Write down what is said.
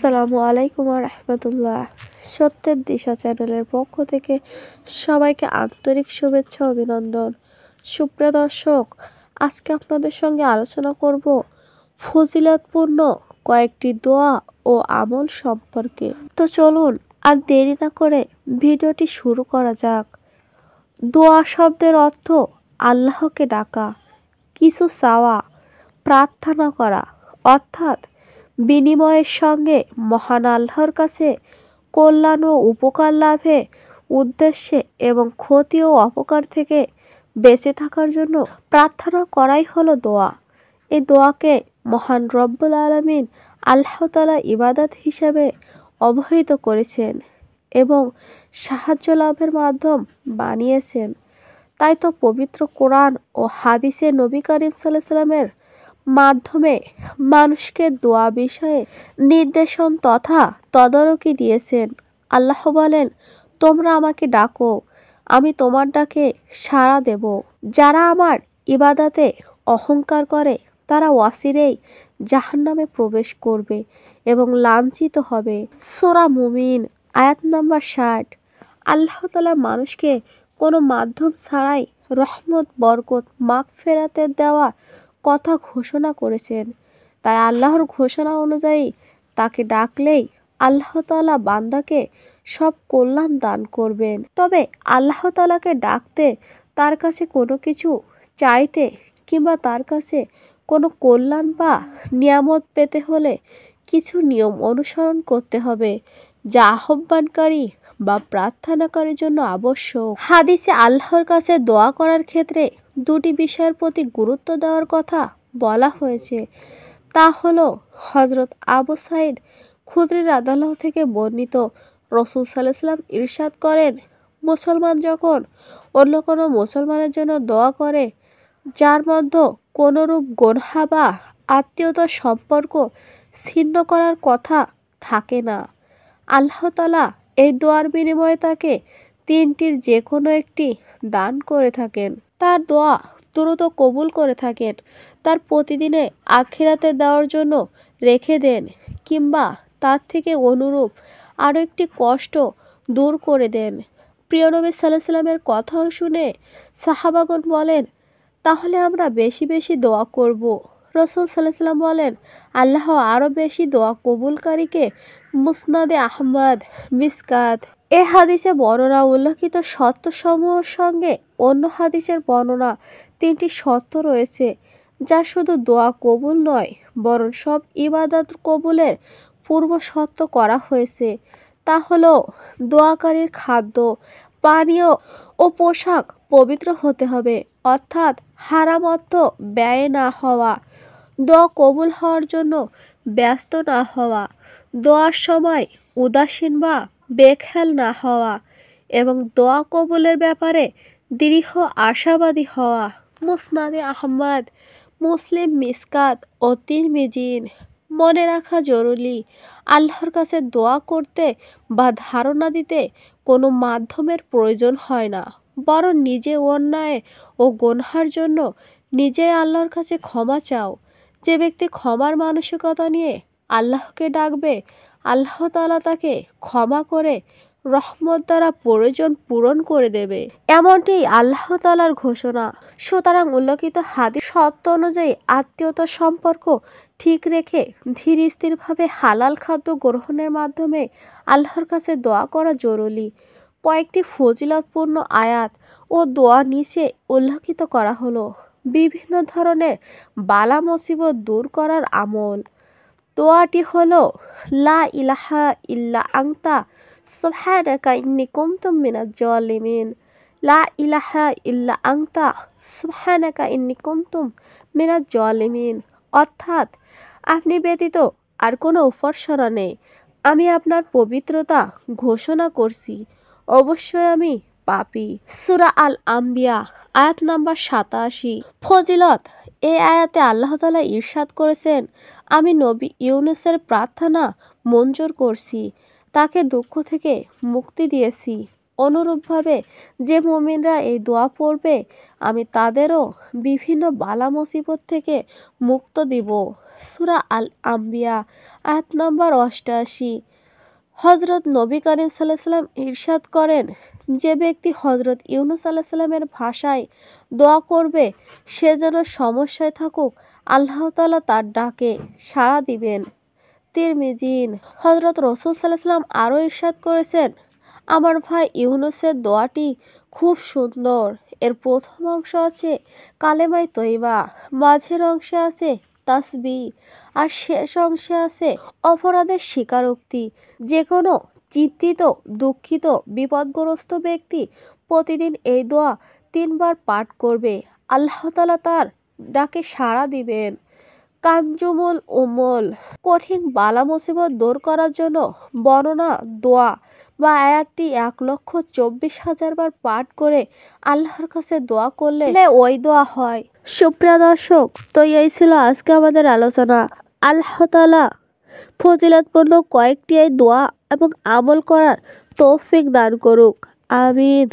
আসসালামু আলাইকুম রাহমাতুল্লাহ। সত্যের দিশা চ্যানেলের পক্ষ থেকে সবাইকে আন্তরিক শুভেচ্ছা অভিনন্দন। সুপ্রিয় দর্শক, আজকে আপনাদের সঙ্গে আলোচনা করব ফজিলতপূর্ণ কয়েকটি দোয়া ও আমল সম্পর্কে। তো চলুন আর দেরি না করে ভিডিওটি শুরু করা যাক। দোয়া শব্দের অর্থ আল্লাহকে ডাকা, কিছু চাওয়া, প্রার্থনা করা, অর্থাৎ বিনিময়ের সঙ্গে মহান আল্লাহর কাছে কল্যাণ ও উপকার লাভে উদ্দেশ্যে এবং ক্ষতি ও অপকার থেকে বেঁচে থাকার জন্য প্রার্থনা করাই হলো দোয়া। এই দোয়াকে মহান রব্বুল আলামিন আল্লাহ তাআলা ইবাদত হিসাবে অবহিত করেছেন এবং সাহায্য লাভের মাধ্যম বানিয়েছেন। তাই তো পবিত্র কোরআন ও হাদিসে নবী করিম সাল্লাল্লাহু আলাইহি ওয়াসাল্লামের মাধ্যমে মানুষকে দোয়া বিষয়ে নির্দেশন তথা তদারকি দিয়েছেন। আল্লাহ বলেন, তোমরা আমাকে ডাকো, আমি তোমার ডাকে সাড়া দেব। যারা আমার ইবাদতে অহংকার করে তারা অচিরেই জাহান্নামে প্রবেশ করবে এবং লাঞ্ছিত হবে। সূরা মুমিন আয়াত নাম্বার 60। আল্লাহ তাআলা মানুষকে কোনো মাধ্যম ছাড়াই রহমত, বরকত, মাগফিরাতের দেওয়ার কথা ঘোষণা করেছেন। তাই আল্লাহর ঘোষণা অনুযায়ী তাকে ডাকলেই আল্লাহ তাআলা বান্দাকে সব কল্যাণ দান করবেন। তবে আল্লাহ তাআলাকে ডাকতে, তার কাছে কোনো কিছু চাইতে কিংবা তার কাছে কোনো কল্যাণ বা নিয়ামত পেতে হলে কিছু নিয়ম অনুসরণ করতে হবে, যা আহ্বানকারী বা প্রার্থনাকারীর জন্য আবশ্যক। হাদিসে আল্লাহর কাছে দোয়া করার ক্ষেত্রে দুটি বিষয়ের প্রতি গুরুত্ব দেওয়ার কথা বলা হয়েছে। তা হলো হযরত আবু সাঈদ খুদরী রাদিয়াল্লাহু থেকে বর্ণিত, রাসূল সাল্লাল্লাহু আলাইহি ওয়াসাল্লাম ইরশাদ করেন, মুসলমান যখন অন্য কোনো মুসলমানের জন্য দোয়া করে যার মধ্যে কোনোরূপ গুনাহ বা আত্মীয়তার সম্পর্ক ছিন্ন করার কথা থাকে না, আল্লাহ তাআলা এই দোয়ার বিনিময়ে তাকে তিনটির যে কোনো একটি দান করে থাকেন। তার দোয়া দ্রুত কবুল করে থাকেন, তার প্রতিদিনে আখিরাতে দেওয়ার জন্য রেখে দেন কিংবা তার থেকে অনুরূপ আরও একটি কষ্ট দূর করে দেন। প্রিয় নবী সাল্লাল্লাহু আলাইহি ওয়াসাল্লামের কথা শুনে সাহাবাগণ বলেন, তাহলে আমরা বেশি বেশি দোয়া করব। রাসূল সাল্লাল্লাহু আলাইহি ওয়াসাল্লাম বলেন, আল্লাহ আরও বেশি দোয়া কবুলকারীকে মুসনাদে আহমদ, মিসকাত এ হাদিসে বর্ণনা উল্লেখিত শর্তসমূহের সঙ্গে অন্য হাদিসের বর্ণনা তিনটি শর্ত রয়েছে, যা শুধু দোয়া কবুল নয় বরং সব ইবাদত কবুলের পূর্ব শর্ত করা হয়েছে। তা হলো দোয়াকারীর খাদ্য, পানীয় ও পোশাক পবিত্র হতে হবে, অর্থাৎ হারাম অর্থ ব্যয় না হওয়া, দোয়া কবুল হওয়ার জন্য ব্যস্ত না হওয়া, দোয়ার সময় উদাসীন বা বেখেয়াল না হওয়া এবং দোয়া কবুলের ব্যাপারে দৃঢ় আশাবাদী হওয়া। মুসনাদে আহমদ, মুসলিম, মিসকাত ও তিরমিজি। মনে রাখা জরুরি, আল্লাহর কাছে দোয়া করতে বা ধারণা দিতে কোনো মাধ্যমের প্রয়োজন হয় না, বরং নিজে অন্যায় ও গুনাহের জন্য নিজেই আল্লাহর কাছে ক্ষমা চাও। যে ব্যক্তি ক্ষমার মানসিকতা নিয়ে আল্লাহকে ডাকবে, আল্লাহ তাআলা তাকে ক্ষমা করে রহমত দ্বারা প্রয়োজন পূরণ করে দেবে, এমনটি আল্লাহ তাআলার ঘোষণা। সুতরাং উল্লেখিত হাদিস শর্ত অনুযায়ী আত্মীয়তার সম্পর্ক ঠিক রেখে ধীর স্থিরভাবে হালাল খাদ্য গ্রহণের মাধ্যমে আল্লাহর কাছে দোয়া করা জরুরি। কয়েকটি ফজিলতপূর্ণ আয়াত ও দোয়া নিচে উল্লেখিত করা হলো। বিভিন্ন ধরনের বালা মুসিবত দূর করার আমল। দোয়াটি হলো, লা ইলাহা ইল্লা আনতা সুবহানাকা ইন্নী কুনতু মিনাজ জালিমিন। লা ইলাহা ইল্লা আনতা সুবহানাকা ইন্নী কুনতু মিনাজ জালিমিন, অর্থাৎ আপনি ব্যতীত আর কোনো উপাস্যরা নেই, আমি আপনার পবিত্রতা ঘোষণা করছি, অবশ্যই আমি পাপী। সূরা আল আম্বিয়া আয়াত নাম্বার 87। ফজিলত, এই আয়াতে আল্লাহ তাআলা ইরশাদ করেছেন, আমি নবী ইউনূসের প্রার্থনা মঞ্জুর করছি, তাকে দুঃখ থেকে মুক্তি দিয়েছি। অনুরূপভাবে যে মুমিনরা এই দোয়া পড়বে আমি তাদেরও বিভিন্ন বালা মুসিবত থেকে মুক্ত দিব। সূরা আল আম্বিয়া আয়াত নম্বর 88। হজরত নবী করিম সাল্লাল্লাহু আলাইহি সাল্লাম ইরশাদ করেন, যে ব্যক্তি হজরত ইউনূস আলাইহিস সালামের ভাষায় দোয়া করবে সে যেন সমস্যায় থাকুক, আল্লাহ তাআলা তার ডাকে সাড়া দিবেন। তিরমিজিন। হজরত রাসূল সাল্লাল্লাহু আলাইহি সাল্লাম আরও ইরশাদ করেছেন, আমার ভাই ইউনূসের দোয়াটি খুব সুন্দর। এর প্রথম অংশ আছে কালেমায়ে তয়্যিবা, মাঝের অংশে আছে তাসবিহ, আর শেষ অংশে আছে অপরাধের স্বীকারোক্তি। যে কোনো চিন্তিত, দুঃখিত, বিপদগ্রস্ত ব্যক্তি প্রতিদিন এই দোয়া 3 বার পাঠ করবে, আল্লাহ তাআলা তার ডাকে সাড়া দিবেন। কানজুমুল উম্মুল। কঠিন বালা মুসিবত দূর করার জন্য বর্ণনা দোয়া বা আয়াতটি 1,24,000 বার পাঠ করে আল্লাহর কাছে দোয়া করলে ওই দোয়া হয়। সুপ্রিয় দর্শক, তো এই ছিল আজকে আমাদের আলোচনা। আল্লাহ তাআলা ফজিলতপূর্ণ কয়েকটি এই দোয়া এবং আমল করার তৌফিক দান করুক। আমিন।